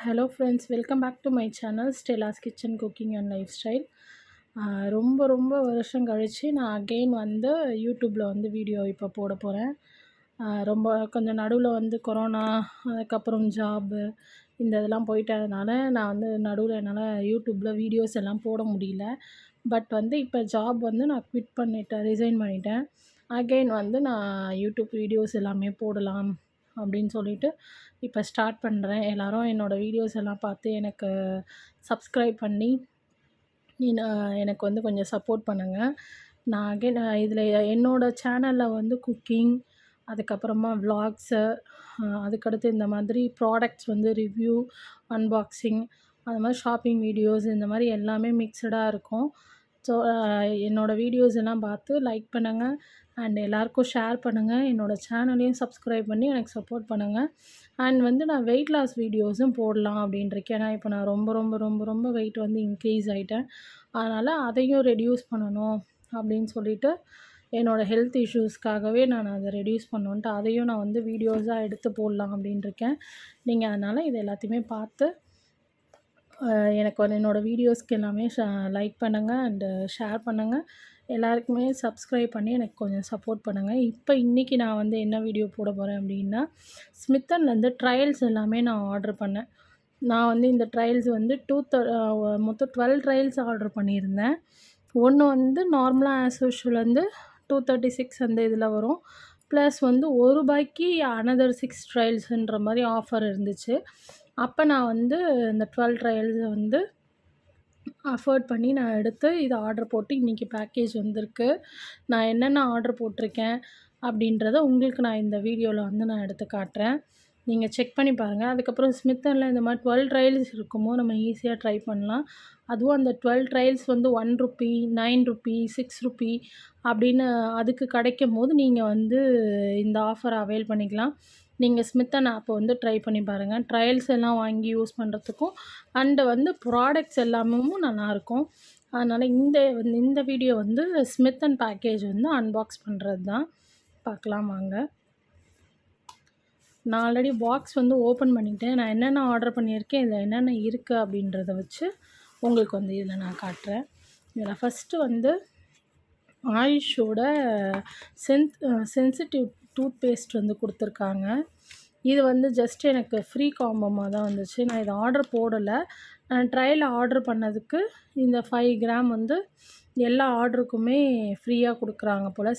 Hello friends, welcome back to my channel Stella's kitchen cooking and lifestyle. ரொம்ப ரொம்ப வருஷம் கழித்து நான் அகெயின் வந்து யூடியூப்பில் வந்து வீடியோ இப்போ போட போகிறேன். ரொம்ப கொஞ்சம் நடுவில் வந்து கொரோனா, அதுக்கப்புறம் ஜாபு இந்த இதெல்லாம் போயிட்டதுனால நான் வந்து நடுவில் என்னால் யூடியூப்பில் வீடியோஸ் எல்லாம் போட முடியல. பட் வந்து இப்போ ஜாப் வந்து நான் குவிட் பண்ணிட்டேன், ரிசைன் பண்ணிட்டேன். அகெயின் வந்து நான் யூடியூப் வீடியோஸ் எல்லாமே போடலாம் அப்படின்னு சொல்லிட்டு இப்போ ஸ்டார்ட் பண்ணுறேன். எல்லோரும் என்னோடய வீடியோஸ் எல்லாம் பார்த்து எனக்கு சப்ஸ்கிரைப் பண்ணி எனக்கு வந்து கொஞ்சம் சப்போர்ட் பண்ணுங்கள். நான் அகெயின் இதில் என்னோடய சேனலில் வந்து குக்கிங், அதுக்கப்புறமா விலாக்ஸு, அதுக்கடுத்து இந்த மாதிரி ப்ராடக்ட்ஸ் வந்து ரிவ்யூ, அன்பாக்சிங், அது மாதிரி ஷாப்பிங் வீடியோஸ் இந்த மாதிரி எல்லாமே மிக்சடாக இருக்கும். ஸோ என்னோடய வீடியோஸ் எல்லாம் பார்த்து லைக் பண்ணுங்கள் அண்ட் எல்லாேருக்கும் ஷேர் பண்ணுங்கள். என்னோடய சேனலையும் சப்ஸ்கிரைப் பண்ணி எனக்கு சப்போர்ட் பண்ணுங்கள். அண்ட் வந்து நான் வெயிட் லாஸ் வீடியோஸும் போடலாம் அப்படின்ட்டுருக்கேன். ஏன்னா இப்போ நான் ரொம்ப ரொம்ப ரொம்ப ரொம்ப வெயிட் வந்து இன்க்ரீஸ் ஆகிட்டேன். அதனால் அதையும் ரெடியூஸ் பண்ணணும் அப்படின்னு சொல்லிட்டு என்னோடய ஹெல்த் இஷ்யூஸ்க்காகவே நான் அதை ரெடியூஸ் பண்ணணுன்ட்டு அதையும் நான் வந்து வீடியோஸாக எடுத்து போடலாம் அப்படின்ட்டுருக்கேன். நீங்கள் அதனால் இது எல்லாத்தையுமே பார்த்து எனக்கு வந்து என்னோடய வீடியோஸ்க்கு எல்லாமே லைக் பண்ணுங்கள் அண்டு ஷேர் பண்ணுங்கள். எல்லாருக்குமே சப்ஸ்கிரைப் பண்ணி எனக்கு கொஞ்சம் சப்போர்ட் பண்ணுங்கள். இப்போ இன்றைக்கி நான் வந்து என்ன வீடியோ போட போகிறேன் அப்படின்னா, ஸ்மித்தன்லேருந்து ட்ரையல்ஸ் எல்லாமே நான் ஆர்டர் பண்ணேன். நான் வந்து இந்த ட்ரையல்ஸ் வந்து மொத்தம் 12 ட்ரையல்ஸ் ஆர்டர் பண்ணியிருந்தேன். ஒன்று வந்து நார்மலாக ஆஸ் யூஷுவல் வந்து 236 அந்த இதில் வரும். ப்ளஸ் வந்து ரூ. 1க்கு அனதர் 6 ட்ரையல்ஸுன்ற மாதிரி ஆஃபர் இருந்துச்சு. அப்போ நான் வந்து இந்த 12 ட்ரையல்ஸை வந்து அஃபோர்ட் பண்ணி நான் எடுத்து இதை ஆர்டர் போட்டு இன்றைக்கி பேக்கேஜ் வந்திருக்கு. நான் என்னென்ன ஆர்டர் போட்டிருக்கேன் அப்படின்றத உங்களுக்கு நான் இந்த வீடியோவில் வந்து நான் எடுத்து காட்டுறேன். நீங்கள் செக் பண்ணி பாருங்கள். அதுக்கப்புறம் ஸ்மித்தனில் இந்த மாதிரி 12 ட்ரையல்ஸ் இருக்கும்போது நம்ம ஈஸியாக ட்ரை பண்ணலாம். அதுவும் அந்த 12 ட்ரையல்ஸ் வந்து ₹1, ₹9, ₹6 அப்படின்னு அதுக்கு கிடைக்கும்போது நீங்கள் வந்து இந்த ஆஃபரை அவைல் பண்ணிக்கலாம். நீங்கள் ஸ்மித்தன் ஆப்பை வந்து ட்ரை பண்ணி பாருங்கள். ட்ரையல்ஸ் எல்லாம் வாங்கி யூஸ் பண்ணுறதுக்கும் அண்டு வந்து ப்ராடக்ட்ஸ் எல்லாமும் நல்லாயிருக்கும். அதனால் இந்த வீடியோ வந்து ஸ்மித்தன் பேக்கேஜ் வந்து அன்பாக்ஸ் பண்ணுறது தான். பார்க்கலாம் வாங்க. நான் ஆல்ரெடி பாக்ஸ் வந்து ஓப்பன் பண்ணிட்டேன். நான் என்னென்ன ஆர்டர் பண்ணியிருக்கேன், இதில் என்னென்ன இருக்குது அப்படின்றத வச்சு உங்களுக்கு வந்து இதில் நான் காட்டுறேன். இதில் ஃபஸ்ட்டு வந்து ஆயுஷோட சென்சிட்டிவ் டூத் பேஸ்ட் வந்து கொடுத்துருக்காங்க. இது வந்து ஜஸ்ட் எனக்கு ஃப்ரீ காம்போமாக தான் வந்துச்சு. நான் இதை ஆர்டர் போடலை. ட்ரையல் ஆர்டர் பண்ணதுக்கு இந்த 5 கிராம் வந்து எல்லா ஆர்டருக்குமே ஃப்ரீயாக கொடுக்குறாங்க போல்.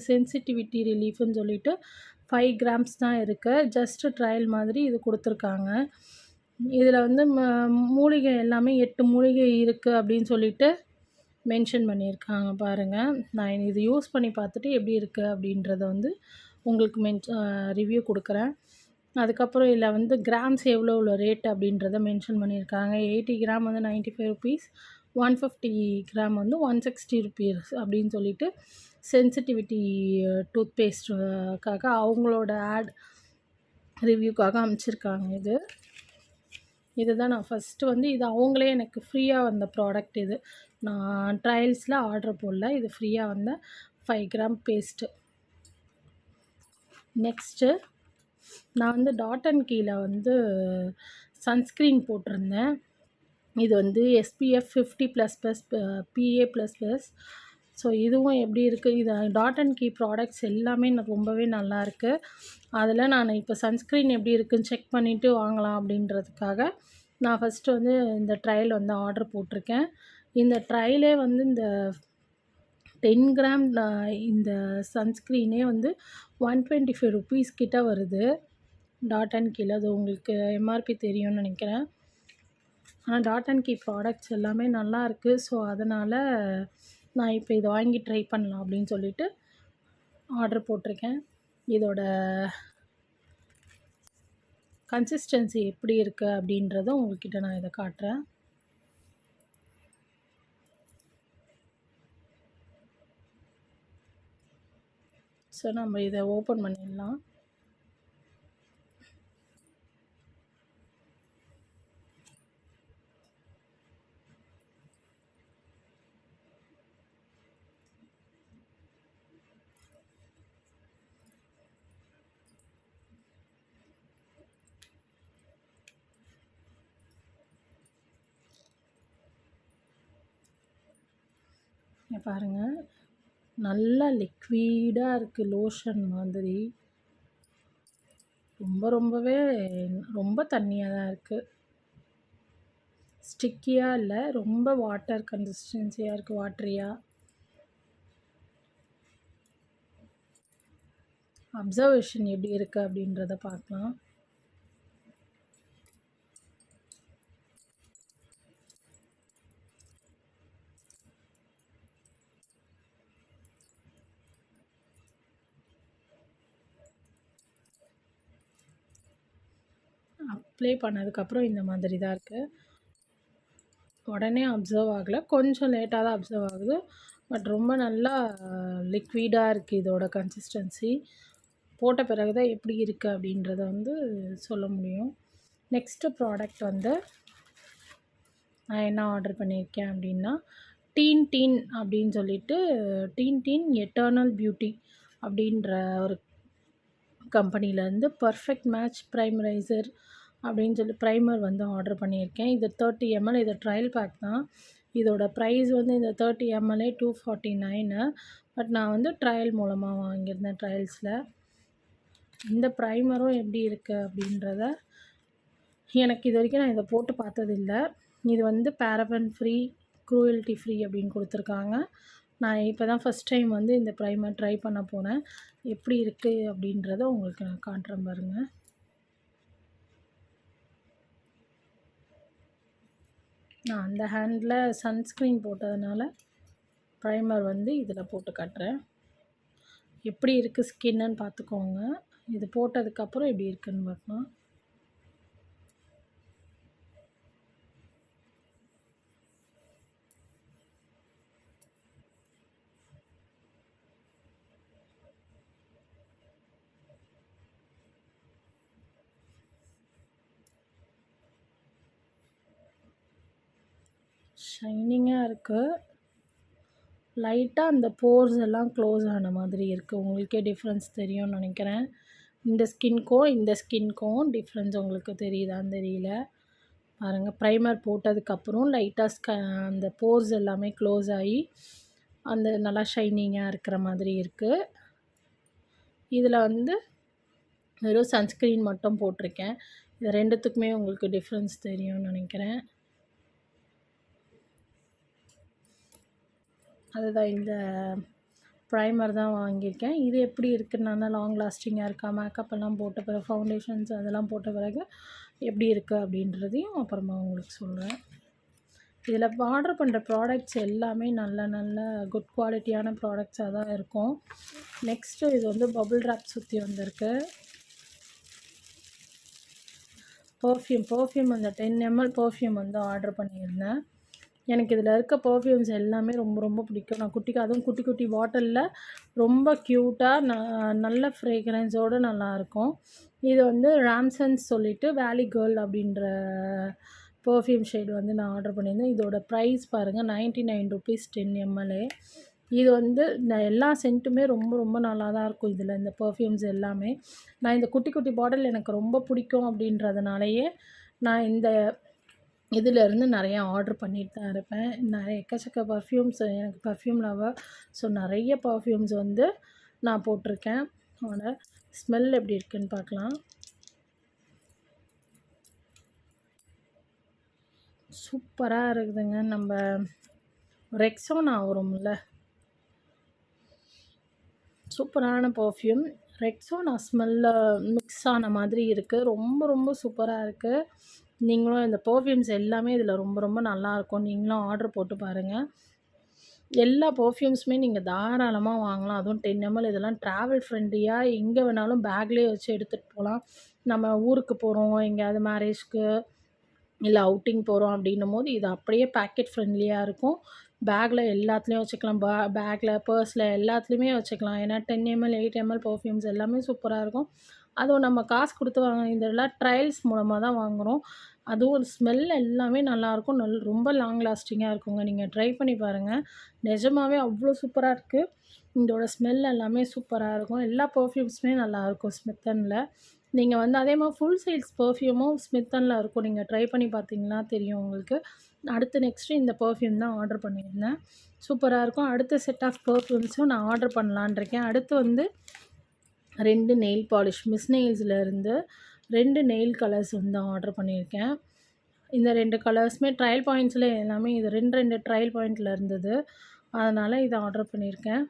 சென்சிட்டிவிட்டி ரிலீஃப்னு சொல்லிட்டு 5 கிராம்ஸ் தான் இருக்குது. ஜஸ்ட்டு ட்ரையல் மாதிரி இது கொடுத்துருக்காங்க. இதில் வந்து மூலிகை எல்லாமே 8 மூலிகை இருக்குது அப்படின்னு சொல்லிட்டு மென்ஷன் பண்ணியிருக்காங்க பாருங்கள். நான் இது யூஸ் பண்ணி பார்த்துட்டு எப்படி இருக்குது அப்படின்றத வந்து உங்களுக்கு ரிவ்யூ கொடுக்குறேன். அதுக்கப்புறம் இதில் வந்து கிராம்ஸ் எவ்வளோ ரேட் அப்படின்றத மென்ஷன் பண்ணியிருக்காங்க. 80 கிராம் வந்து ₹95, 150 கிராம் வந்து ₹160 அப்படின்னு சொல்லிட்டு சென்சிட்டிவிட்டி டூத் பேஸ்ட்டுக்காக அவங்களோட ஆட் ரிவ்யூக்காக அமைச்சிருக்காங்க. இதுதான் நான் ஃபஸ்ட்டு வந்து இது அவங்களே எனக்கு ஃப்ரீயாக வந்த ப்ராடக்ட் இது. நான் ட்ரையல்ஸில் ஆர்டர் போடல. இது ஃப்ரீயாக வந்த 5 கிராம் பேஸ்ட்டு. நெக்ஸ்ட்டு நான் வந்து டாட் அண்ட் கீழ வந்து சன்ஸ்க்ரீன் போட்டிருந்தேன். இது வந்து SPF 50++, PA++. ஸோ இதுவும் எப்படி இருக்குது, இது டாட் அண்ட் கீ ப்ராடக்ட்ஸ் எல்லாமே எனக்கு ரொம்பவே நல்லாயிருக்கு. அதில் நான் இப்போ சன்ஸ்க்ரீன் எப்படி இருக்குதுன்னு செக் பண்ணிவிட்டு வாங்கலாம் அப்படின்றதுக்காக நான் ஃபஸ்ட்டு வந்து இந்த ட்ரையல் வந்து ஆர்டர் போட்டிருக்கேன். இந்த ட்ரையலே வந்து இந்த 10 கிராம் இந்த சன்ஸ்க்ரீனே வந்து ₹125 கிட்ட வருது டாட் அண்ட் கீழ. அது உங்களுக்கு MRP தெரியும்னு நினைக்கிறேன். ஆனால் டாட் அண்ட் கீ ப்ராடக்ட்ஸ் எல்லாமே நல்லாயிருக்கு. ஸோ அதனால் நான் இப்போ இதை வாங்கி ட்ரை பண்ணலாம் அப்படின்னு சொல்லிட்டு ஆர்டர் போட்டிருக்கேன். இதோட கன்சிஸ்டன்சி எப்படி இருக்குது அப்படின்றத உங்கள்கிட்ட நான் இதை காட்டுறேன். ஸோ நம்ம இதை ஓப்பன் பண்ணிடலாம். இங்க பாருங்கள், நல்லா லிக்விடாக இருக்குது, லோஷன் மாதிரி. ரொம்பவே ரொம்ப தண்ணியாக தான் இருக்குது. ஸ்டிக்கியாக இல்லை, ரொம்ப வாட்டர் கன்சிஸ்டன்சியாக இருக்குது, வாட்டரியாக. அப்சர்வேஷன் எப்படி இருக்குது அப்படின்றத பார்க்கலாம். அப்ளை பண்ணதுக்கப்புறம் இந்த மாதிரி தான் இருக்குது. உடனே அப்சர்வ் ஆகலை, கொஞ்சம் லேட்டாக தான் அப்சர்வ் ஆகுது. பட் ரொம்ப நல்லா லிக்விடாக இருக்குது இதோட கன்சிஸ்டன்சி. போட்ட பிறகு தான் எப்படி இருக்குது அப்படின்றத வந்து சொல்ல முடியும். நெக்ஸ்ட்டு ப்ராடக்ட் வந்து நான் என்ன ஆர்டர் பண்ணியிருக்கேன் அப்படின்னா, டீன் அப்படின்னு சொல்லிட்டு டீன் எட்டர்னல் பியூட்டி அப்படின்ற ஒரு கம்பெனிலேருந்து பர்ஃபெக்ட் மேட்ச் ப்ரைமரைசர் அப்படின்னு சொல்லி ப்ரைமர் வந்து ஆர்டர் பண்ணியிருக்கேன். இது 30 ml. இது ட்ரையல் பேக் தான். இதோட ப்ரைஸ் வந்து இந்த 30 ml 249. பட் நான் வந்து ட்ரையல் மூலமாக வாங்கியிருந்தேன், ட்ரையல்ஸில். இந்த ப்ரைமரும் எப்படி இருக்குது அப்படின்றத எனக்கு இது வரைக்கும் நான் இதை போட்டு பார்த்ததில்ல. இது வந்து பேரபன் ஃப்ரீ, க்ரூயல்ட்டி ஃப்ரீ அப்படின்னு கொடுத்துருக்காங்க. நான் இப்போ தான் ஃபஸ்ட் டைம் வந்து இந்த ப்ரைமர் ட்ரை பண்ண போனேன். எப்படி இருக்குது அப்படின்றத உங்களுக்கு நான் காட்டுறேன் பாருங்கள். நான் அந்த ஹேண்டில் சன்ஸ்க்ரீன் போட்டதுனால ப்ரைமர் வந்து இதில் போட்டு காட்டுறேன். எப்படி இருக்குது ஸ்கின்னுன்னு பார்த்துக்கோங்க. இது போட்டதுக்கப்புறம் எப்படி இருக்குதுன்னு பார்க்கலாம். ஷைனிங்காக இருக்குது. லைட்டாக அந்த போர்ஸ் எல்லாம் க்ளோஸ் ஆன மாதிரி இருக்குது. உங்களுக்கே டிஃப்ரென்ஸ் தெரியும்னு நினைக்கிறேன். இந்த ஸ்கின்க்கும் டிஃப்ரென்ஸ் உங்களுக்கு தெரியுதான்னு தெரியல. பாருங்கள், ப்ரைமர் போட்டதுக்கப்புறம் லைட்டாக அந்த போர்ஸ் எல்லாமே க்ளோஸ் ஆகி அந்த நல்லா ஷைனிங்காக இருக்கிற மாதிரி இருக்குது. இதில் வந்து வெறும் சன்ஸ்க்ரீன் மட்டும் போட்டிருக்கேன். இது ரெண்டுத்துக்குமே உங்களுக்கு டிஃப்ரென்ஸ் தெரியும்னு நினைக்கிறேன். அதுதான், இந்த ப்ரைமர் தான் வாங்கியிருக்கேன். இது எப்படி இருக்குன்னா, லாங் லாஸ்டிங்காக இருக்கா, மேக்கப் எல்லாம் போட்ட பிறகு, ஃபவுண்டேஷன்ஸ் அதெல்லாம் போட்ட பிறகு எப்படி இருக்குது அப்படின்றதையும் அப்புறமா உங்களுக்கு சொல்கிறேன். இதில் ஆர்டர் பண்ணுற ப்ராடக்ட்ஸ் எல்லாமே நல்ல குட் குவாலிட்டியான ப்ராடக்ட்ஸாக தான் இருக்கும். நெக்ஸ்ட்டு இது வந்து பபுள் ராப் சுற்றி வந்திருக்கு. பர்ஃப்யூம் அந்த 10 ml பர்ஃப்யூம் வந்து ஆர்டர் பண்ணியிருந்தேன். எனக்கு இதில் இருக்க பர்ஃப்யூம்ஸ் எல்லாமே ரொம்ப பிடிக்கும். நான் அதுவும் குட்டி பாட்டிலில் ரொம்ப க்யூட்டாக நல்ல ஃப்ரேக்ரன்ஸோடு நல்லாயிருக்கும். இது வந்து ராம்சன்ஸ் சொல்லிவிட்டு வேலி கேர்ள் அப்படின்ற பர்ஃப்யூம் ஷேடு வந்து நான் ஆர்டர் பண்ணியிருந்தேன். இதோட ப்ரைஸ் பாருங்கள், 99 rupees 10 ml. இது வந்து எல்லா சென்ட்டுமே ரொம்ப நல்லா தான் இருக்கும். இதில் இந்த பர்ஃப்யூம்ஸ் எல்லாமே நான் இந்த குட்டி பாட்டில் எனக்கு ரொம்ப பிடிக்கும் அப்படின்றதுனாலயே நான் இந்த இதிலேருந்து நிறையா ஆர்டர் பண்ணிட்டு தான் இருப்பேன். நிறைய எக்கச்சக்க பர்ஃப்யூம்ஸ், எனக்கு பர்ஃப்யூம் லவர். ஸோ நிறைய பர்ஃப்யூம்ஸ் வந்து நான் போட்டிருக்கேன். அதோட ஸ்மெல் எப்படி இருக்குதுன்னு பார்க்கலாம். சூப்பராக இருக்குதுங்க. நம்ம ரெக்ஸோனா வரும்ல, சூப்பரான பர்ஃப்யூம். ரெக்ஸோனா ஸ்மெல்ல மிக்ஸ் ஆன மாதிரி இருக்குது. ரொம்ப சூப்பராக இருக்குது. நீங்களும் இந்த பர்ஃப்யூம்ஸ் எல்லாமே இதில் ரொம்ப நல்லாயிருக்கும். நீங்களும் ஆர்டர் போட்டு பாருங்கள். எல்லா பர்ஃப்யூம்ஸுமே நீங்கள் தாராளமாக வாங்கலாம். அதுவும் 10 ml. இதெல்லாம் ட்ராவல் ஃப்ரெண்ட்லியாக எங்கே வேணாலும் பேக்லேயே வச்சு எடுத்துகிட்டு போகலாம். நம்ம ஊருக்கு போகிறோம், எங்கேயாவது மேரேஜ்க்கு இல்லை அவுட்டிங் போகிறோம் அப்படின்னும் போது இது அப்படியே பேக்கெட் ஃப்ரெண்ட்லியாக இருக்கும். பேக்கில் எல்லாத்துலேயும் வச்சுக்கலாம். பேக்கில், பர்ஸில் எல்லாத்துலேயுமே வச்சுக்கலாம். ஏன்னா 10 ml 8 ml பர்ஃப்யூம்ஸ் எல்லாமே சூப்பராக இருக்கும். அதுவும் நம்ம காசு கொடுத்து இதெல்லாம் ட்ரையல்ஸ் மூலமாக தான் வாங்குகிறோம். அதுவும் ஸ்மெல் எல்லாமே நல்லாயிருக்கும். ரொம்ப லாங் லாஸ்டிங்காக இருக்குங்க. நீங்கள் ட்ரை பண்ணி பாருங்கள். நிஜமாகவே அவ்வளோ சூப்பராக இருக்குது. இதோட ஸ்மெல் எல்லாமே சூப்பராக இருக்கும். எல்லா பர்ஃப்யூம்ஸுமே நல்லாயிருக்கும் ஸ்மித்தனில். நீங்கள் வந்து அதே மாதிரி ஃபுல் சைஸ் பெர்ஃப்யூமும் ஸ்மித்தனில் இருக்கும். நீங்கள் ட்ரை பண்ணி பார்த்தீங்கன்னா தெரியும் உங்களுக்கு. அடுத்து நெக்ஸ்ட்டு இந்த பெர்ஃப்யூம் தான் ஆர்டர் பண்ணியிருந்தேன். சூப்பராக இருக்கும். அடுத்த செட் ஆஃப் பெர்ஃப்யூம்ஸும் நான் ஆர்டர் பண்ணலான்னு இருக்கேன். அடுத்து வந்து 2 நெயில் பாலிஷ் மிஸ் நெயில்ஸ்லேருந்து 2 நெயில் கலர்ஸ் வந்து ஆர்டர் பண்ணியிருக்கேன். இந்த 2 கலர்ஸுமே ட்ரையல் பாயிண்ட்ஸில் எல்லாமே இது 2 ட்ரையல் பாயிண்ட்டில் இருந்தது. அதனால் இதை ஆர்டர் பண்ணியிருக்கேன்.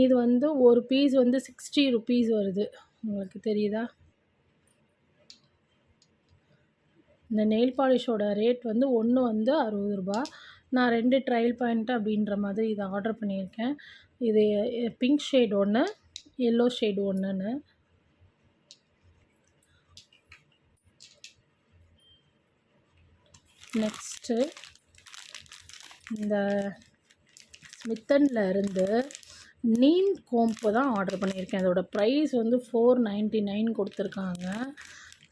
இது வந்து ஒரு பீஸ் வந்து 60 ருப்பீஸ் வருது. உங்களுக்கு தெரியுதா? இந்த நெயில் பாலிஷோட ரேட் வந்து ஒன்று வந்து ரூ. 60. நான் 2 ட்ரையல் பாயிண்ட் அப்படின்ற மாதிரி இதை ஆர்டர் பண்ணியிருக்கேன். இது பிங்க் ஷேட் ஒன்று, எல்லோ ஷேட் ஒன்றுன்னு. நெக்ஸ்ட்டு இந்த ஸ்மித்தனில் இருந்து நீம் கோம்பு தான் ஆர்டர் பண்ணியிருக்கேன். அதோட ப்ரைஸ் வந்து $4.99 கொடுத்துருக்காங்க.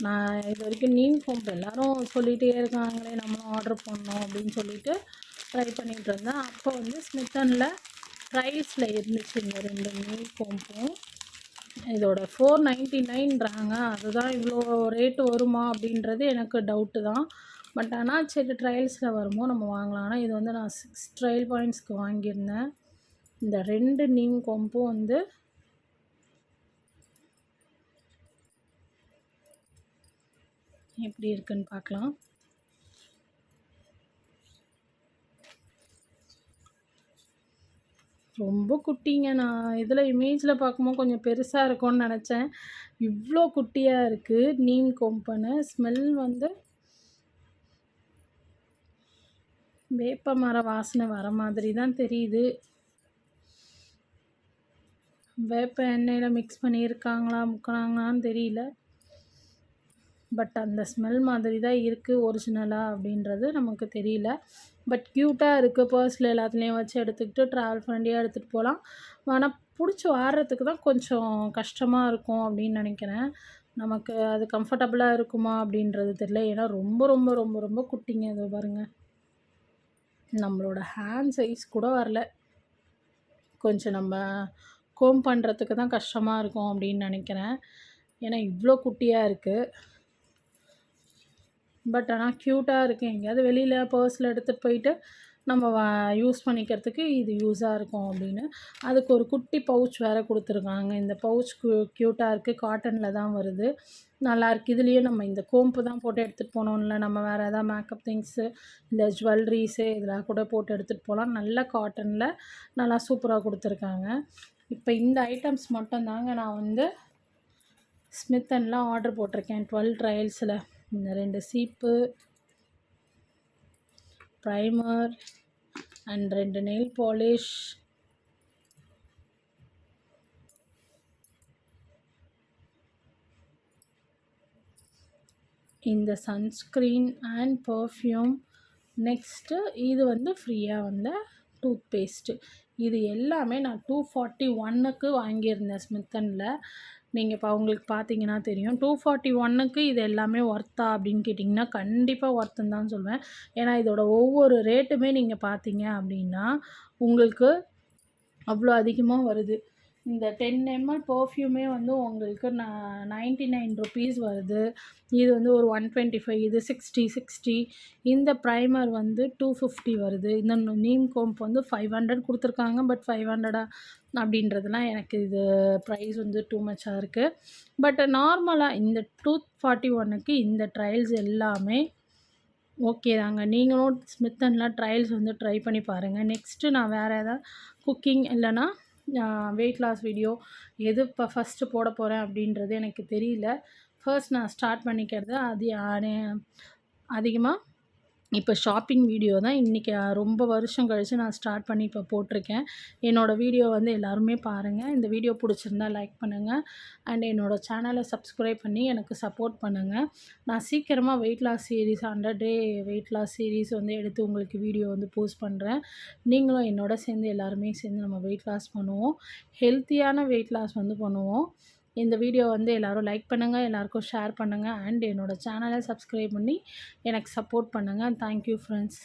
நான் இது வரைக்கும் நீம் கோம்பு எல்லோரும் சொல்லிகிட்டே இருக்காங்களே நம்மளும் ஆர்டர் பண்ணோம் அப்படின்னு சொல்லிட்டு ட்ரை பண்ணிகிட்டு இருந்தேன். அப்போ வந்து ஸ்மித்தனில் ப்ரைஸில் இருந்துச்சு இந்த 2 நீம் கோம்பும். இதோட $4.99ன்றாங்க. அதுதான் இவ்வளோ ரேட்டு வருமா அப்படின்றது எனக்கு டவுட்டு தான். பட் ஆனால் சரி ட்ரையல்ஸில் வருமோ நம்ம வாங்கலாம். ஆனால் இது வந்து நான் 6 ட்ரையல் பாயிண்ட்ஸ்க்கு வாங்கியிருந்தேன். இந்த 2 நீம் கோம்பும் வந்து எப்படி இருக்குன்னு பார்க்கலாம். ரொம்ப குட்டிங்க. நான் இதில் இமேஜில் பார்க்கும்போது கொஞ்சம் பெருசாக இருக்கும்னு நினச்சேன். இவ்வளோ குட்டியாக இருக்குது நீம் கோம்புன்னு. ஸ்மெல் வந்து வேப்ப மர வாசனை வர மாதிரி தான் தெரியுது. வேப்ப எண்ணெயில் மிக்ஸ் பண்ணியிருக்காங்களா முக்கினாங்களான்னு தெரியல. பட் அந்த ஸ்மெல் மாதிரி தான் இருக்குது ஒரிஜினலாக அப்படின்றது நமக்கு தெரியல. பட் க்யூட்டாக இருக்குது. பர்ஸில் எல்லாத்துலேயும் வச்சு எடுத்துக்கிட்டு ட்ராவல் ஃப்ரெண்ட்லியாக எடுத்துகிட்டு போகலாம். ஆனால் பிடிச்சி வாடுறதுக்கு தான் கொஞ்சம் கஷ்டமாக இருக்கும் அப்படின்னு நினைக்கிறேன். நமக்கு அது கம்ஃபர்டபுளாக இருக்குமா அப்படின்றது தெரியல. ஏன்னா ரொம்ப ரொம்ப ரொம்ப ரொம்ப குட்டிங்க. இது பாருங்கள், நம்மளோட ஹேண்ட் சைஸ் கூட வரல. கொஞ்சம் நம்ம கோம் பண்ணுறதுக்கு தான் கஷ்டமாக இருக்கும் அப்படின்னு நினைக்கிறேன். ஏன்னா இவ்வளோ குட்டியாக இருக்குது. பட் ஆனால் க்யூட்டாக இருக்குது. எங்கேயாவது வெளியில் பர்ஸில் எடுத்துகிட்டு போயிட்டு நம்ம யூஸ் பண்ணிக்கிறதுக்கு இது யூஸாக இருக்கும் அப்படின்னு. அதுக்கு ஒரு குட்டி பவுச் வேறு கொடுத்துருக்காங்க. இந்த பவுச் க்யூட்டாக இருக்குது. காட்டனில் தான் வருது. நல்லாயிருக்கு. இதுலேயே நம்ம இந்த கோம்பு தான் போட்டு எடுத்துகிட்டு போனோம்ல, நம்ம வேறு எதாவது மேக்கப் திங்ஸு இல்லை ஜுவல்லரிஸு இதெல்லாம் கூட போட்டு எடுத்துகிட்டு போகலாம். நல்ல காட்டனில் நல்லா சூப்பராக கொடுத்துருக்காங்க. இப்போ இந்த ஐட்டம்ஸ் மட்டும் தாங்க நான் வந்து ஸ்மித்தனில் ஆர்டர் போட்டிருக்கேன் 12 ட்ரையல்ஸில். இந்த 2 சீப்பு, ப்ரைமர் அண்ட் 2 நெயில் பாலிஷ், இந்த சன்ஸ்க்ரீன் அண்ட் பர்ஃப்யூம். நெக்ஸ்ட்டு இது வந்து ஃப்ரீயாக வந்த டூத் பேஸ்ட்டு. இது எல்லாமே நான் 241க்கு வாங்கியிருந்தேன் ஸ்மித்தனில். நீங்கள் இப்போ உங்களுக்கு பார்த்தீங்கன்னா தெரியும். 241க்கு இது எல்லாமே ஒர்த்தா அப்படின்னு கேட்டிங்கன்னா கண்டிப்பாக ஒர்த்துன்னு தான் சொல்லுவேன். ஏன்னா இதோட ஒவ்வொரு ரேட்டுமே நீங்கள் பார்த்தீங்க அப்படின்னா உங்களுக்கு அவ்வளோ அதிகமாக வருது. இந்த 10 ml பர்ஃப்யூமே வந்து உங்களுக்கு 99 ருப்பீஸ் வருது. இது வந்து ஒரு 125, இது 60. இந்த ப்ரைமர் வந்து 250 வருது. இந்த நீம் கோம்ப் வந்து 500 கொடுத்துருக்காங்க. பட் 500 அப்படின்றதுலாம் எனக்கு இது ப்ரைஸ் வந்து டூ மச்சாக இருக்குது. பட் நார்மலாக இந்த 241க்கு இந்த ட்ரையல்ஸ் எல்லாமே ஓகே தாங்க. நீங்களும் ஸ்மித்தனில் ட்ரையல்ஸ் வந்து ட்ரை பண்ணி பாருங்கள். நெக்ஸ்ட்டு நான் வேறு எதாவது குக்கிங் இல்லைனா வெயிட் லாஸ் வீடியோ எது இப்போ ஃபஸ்ட்டு போட போகிறேன் அப்படின்றது எனக்கு தெரியல. ஃபர்ஸ்ட் நான் ஸ்டார்ட் பண்ணிக்கிறது அதிகமாக இப்போ ஷாப்பிங் வீடியோ தான் இன்றைக்கி ரொம்ப வருஷம் கழித்து நான் ஸ்டார்ட் பண்ணி இப்போ போட்டிருக்கேன். என்னோடய வீடியோ வந்து எல்லாருமே பாருங்கள். இந்த வீடியோ பிடிச்சிருந்தா லைக் பண்ணுங்கள். அண்ட் என்னோடய சேனலை சப்ஸ்கிரைப் பண்ணி எனக்கு சப்போர்ட் பண்ணுங்கள். நான் சீக்கிரமாக weight loss series 100 day weight loss series வந்து எடுத்து உங்களுக்கு வீடியோ வந்து போஸ்ட் பண்ணுறேன். நீங்களும் என்னோட சேர்ந்து எல்லாருமே சேர்ந்து நம்ம வெயிட் லாஸ் பண்ணுவோம். ஹெல்த்தியான வெயிட் லாஸ் வந்து பண்ணுவோம். இந்த வீடியோ வந்து எல்லோரும் லைக் பண்ணுங்கள், எல்லாருக்கும் ஷேர் பண்ணுங்கள். அண்ட் என்னோடய சேனலை சப்ஸ்கிரைப் பண்ணி எனக்கு சப்போர்ட் பண்ணுங்கள். Thank you friends.